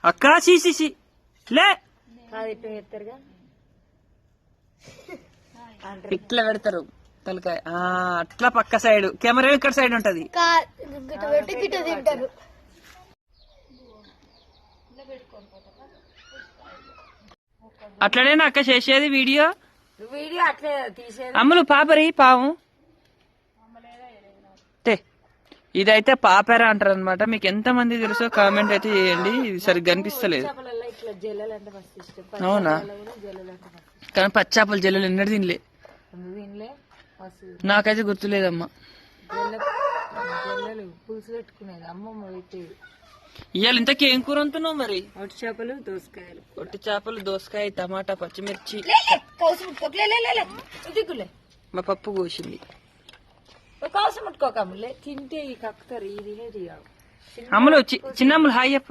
అక్క సీసీ లే ఇట్లా పెడతారు తలకాయ అట్లా పక్క సైడ్ కెమెరా ఇక్కడ సైడ్ ఉంటది. అట్లనే అక్క చేసేది వీడియో అట్లే తీసేది. అమ్ములు పాపరి పాము ఇదైతే పాపేరా అంటారు అనమాట. మీకు ఎంత మంది తెలుసో కామెంట్ అయితే చేయండి. ఇది సరిగ్గా కనిపిస్తలేదు. అవునా? కానీ పచ్చాపలు జల్లలు ఎన్నడూ తినలే. నాకైతే గుర్తులేదమ్మా. పులుసు పెట్టుకునేది అమ్మమ్మ పెట్టేది. ఇవాళ ఇంతకీ ఏం కూర వండుతున్నావు మరి? ఒట్టి చేపలు దోసకాయలు. ఒట్టి చేపలు దోసకాయ టమాటా పచ్చిమిర్చి. మా పప్పు కోసింది. కౌసు ముట్టుకోకమ్ములే తింటే ఈ కక్కుతారు. ఇది అమ్ములు చిన్నమ్ములు హాయ్ చెప్పు.